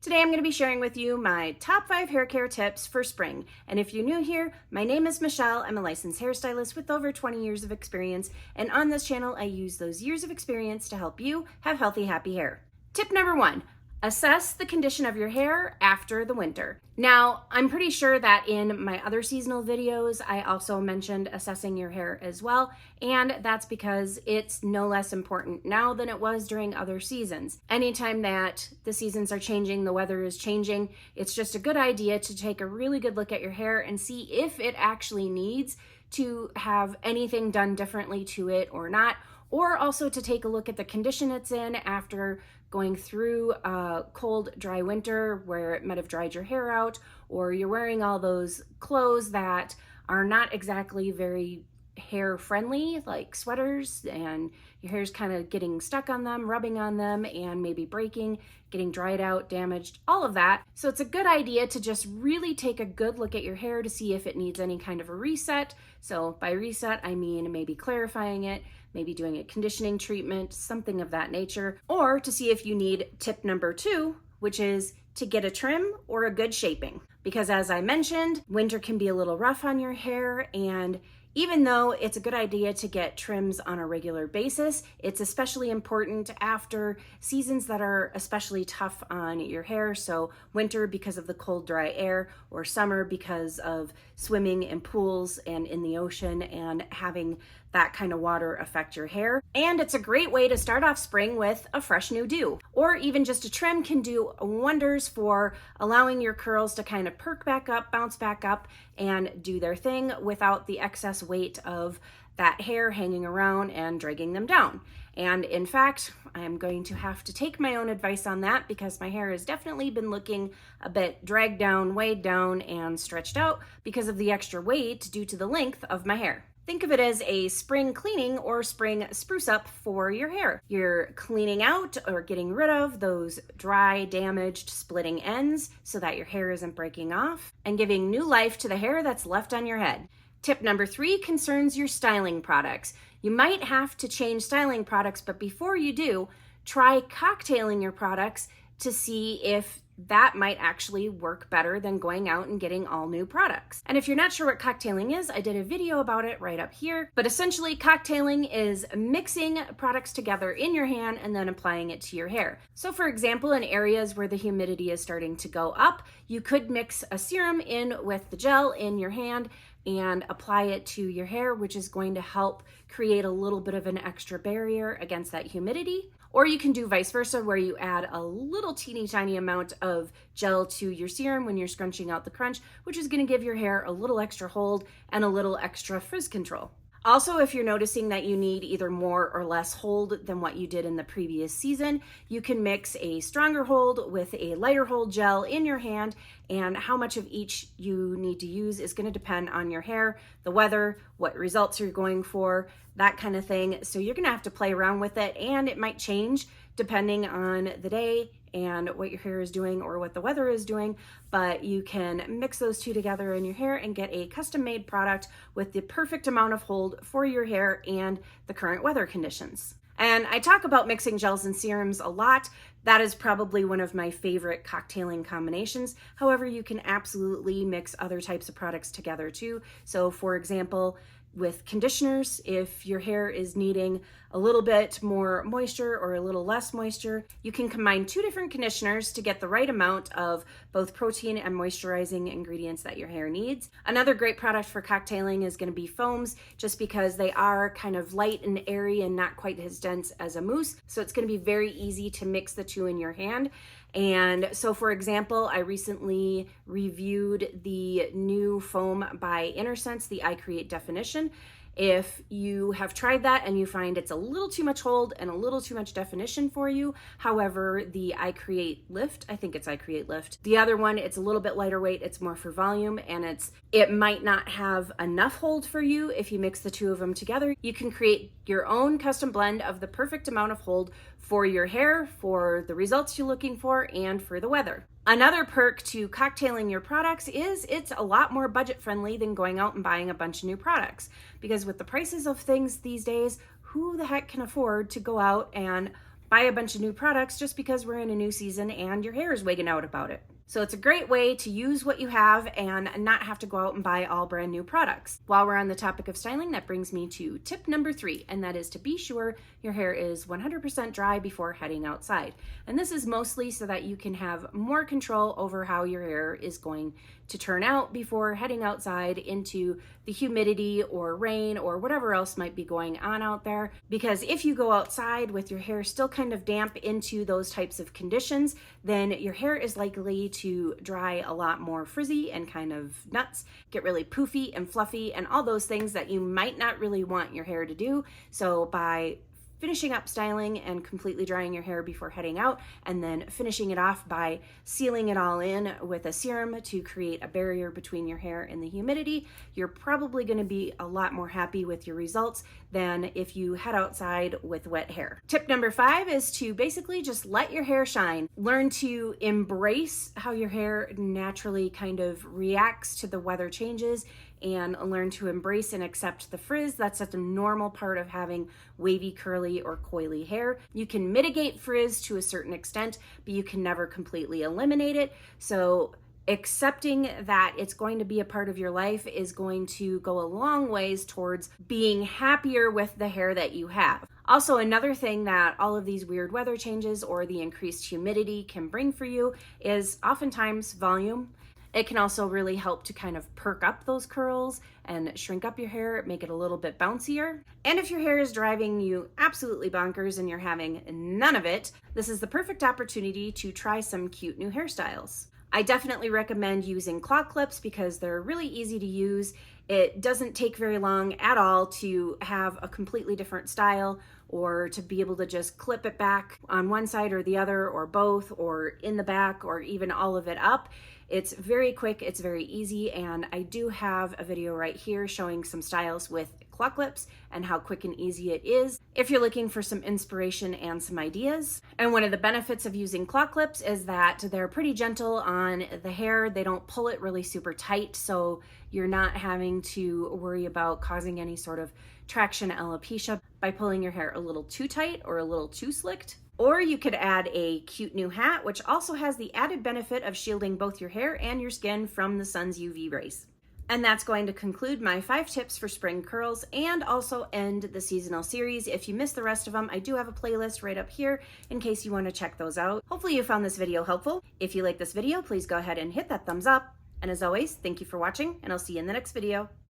Today I'm going to be sharing with you my top 5 hair care tips for spring. And if you're new here, my name is Michelle. I'm a licensed hairstylist with over 20 years of experience. And on this channel, I use those years of experience to help you have healthy, happy hair. Tip number 1, assess the condition of your hair after the winter. Now, I'm pretty sure that in my other seasonal videos, I also mentioned assessing your hair as well, and that's because it's no less important now than it was during other seasons. Anytime that the seasons are changing, the weather is changing, it's just a good idea to take a really good look at your hair and see if it actually needs to have anything done differently to it or not, or also to take a look at the condition it's in after going through a cold, dry winter where it might have dried your hair out, or you're wearing all those clothes that are not exactly very hair friendly, like sweaters, and your hair's kind of getting stuck on them, rubbing on them, and maybe breaking, getting dried out, damaged, all of that. So it's a good idea to just really take a good look at your hair to see if it needs any kind of a reset. So by reset, I mean maybe clarifying it, maybe doing a conditioning treatment, something of that nature, or to see if you need tip number 2, which is to get a trim or a good shaping. Because as I mentioned, winter can be a little rough on your hair, and even though it's a good idea to get trims on a regular basis, it's especially important after seasons that are especially tough on your hair. So winter because of the cold, dry air, or summer because of swimming in pools and in the ocean and having that kind of water affect your hair. And it's a great way to start off spring with a fresh new do. Or even just a trim can do wonders for allowing your curls to kind of perk back up, bounce back up, and do their thing without the excess weight of that hair hanging around and dragging them down. And in fact, I'm going to have to take my own advice on that because my hair has definitely been looking a bit dragged down, weighed down, and stretched out because of the extra weight due to the length of my hair. Think of it as a spring cleaning or spring spruce up for your hair. You're cleaning out or getting rid of those dry, damaged, splitting ends so that your hair isn't breaking off and giving new life to the hair that's left on your head. Tip number 3 concerns your styling products. You might have to change styling products, but before you do, try cocktailing your products to see if that might actually work better than going out and getting all new products. And if you're not sure what cocktailing is, I did a video about it right up here. But essentially, cocktailing is mixing products together in your hand and then applying it to your hair. So for example, in areas where the humidity is starting to go up, you could mix a serum in with the gel in your hand and apply it to your hair, which is going to help create a little bit of an extra barrier against that humidity. Or you can do vice versa, where you add a little teeny tiny amount of gel to your serum when you're scrunching out the crunch, which is going to give your hair a little extra hold and a little extra frizz control. Also, if you're noticing that you need either more or less hold than what you did in the previous season, you can mix a stronger hold with a lighter hold gel in your hand, and how much of each you need to use is going to depend on your hair, the weather, what results you're going for, that kind of thing. So you're going to have to play around with it, and it might change depending on the day and what your hair is doing or what the weather is doing, but you can mix those two together in your hair and get a custom-made product with the perfect amount of hold for your hair and the current weather conditions. And I talk about mixing gels and serums a lot. That is probably one of my favorite cocktailing combinations. However, you can absolutely mix other types of products together too. So for example, with conditioners, if your hair is needing a little bit more moisture or a little less moisture, you can combine 2 different conditioners to get the right amount of both protein and moisturizing ingredients that your hair needs. Another great product for cocktailing is going to be foams, just because they are kind of light and airy and not quite as dense as a mousse. So it's going to be very easy to mix the 2 in your hand. And so for example, I recently reviewed the new foam by InnerSense, the I Create Definition. If you have tried that and you find it's a little too much hold and a little too much definition for you, however, the I Create Lift, I think it's I Create Lift. The other one, it's a little bit lighter weight, it's more for volume, and it might not have enough hold for you if you mix the 2 of them together. You can create your own custom blend of the perfect amount of hold for your hair, for the results you're looking for, and for the weather. Another perk to cocktailing your products is it's a lot more budget friendly than going out and buying a bunch of new products. Because with the prices of things these days, who the heck can afford to go out and buy a bunch of new products just because we're in a new season and your hair is wigging out about it. So it's a great way to use what you have and not have to go out and buy all brand new products. While we're on the topic of styling, that brings me to tip number 3, and that is to be sure your hair is 100% dry before heading outside. And this is mostly so that you can have more control over how your hair is going to turn out before heading outside into the humidity or rain or whatever else might be going on out there. Because if you go outside with your hair still kind of damp into those types of conditions, then your hair is likely to dry a lot more frizzy and kind of nuts, get really poofy and fluffy and all those things that you might not really want your hair to do. So by finishing up styling and completely drying your hair before heading out, and then finishing it off by sealing it all in with a serum to create a barrier between your hair and the humidity, you're probably going to be a lot more happy with your results than if you head outside with wet hair. Tip number 5 is to basically just let your hair shine. Learn to embrace how your hair naturally kind of reacts to the weather changes, and learn to embrace and accept the frizz. That's such a normal part of having wavy, curly, or coily hair. You can mitigate frizz to a certain extent, but you can never completely eliminate it. So accepting that it's going to be a part of your life is going to go a long ways towards being happier with the hair that you have. Also, another thing that all of these weird weather changes or the increased humidity can bring for you is oftentimes volume. It can also really help to kind of perk up those curls and shrink up your hair, make it a little bit bouncier. And if your hair is driving you absolutely bonkers and you're having none of it, this is the perfect opportunity to try some cute new hairstyles. I definitely recommend using claw clips because they're really easy to use. It doesn't take very long at all to have a completely different style, or to be able to just clip it back on one side or the other, or both, or in the back, or even all of it up. It's very quick, it's very easy, and I do have a video right here showing some styles with claw clips and how quick and easy it is if you're looking for some inspiration and some ideas. And one of the benefits of using claw clips is that they're pretty gentle on the hair. They don't pull it really super tight, so you're not having to worry about causing any sort of traction alopecia by pulling your hair a little too tight or a little too slicked. Or you could add a cute new hat, which also has the added benefit of shielding both your hair and your skin from the sun's UV rays. And that's going to conclude my 5 tips for spring curls and also end the seasonal series. If you missed the rest of them, I do have a playlist right up here in case you want to check those out. Hopefully you found this video helpful. If you like this video, please go ahead and hit that thumbs up. And as always, thank you for watching, and I'll see you in the next video.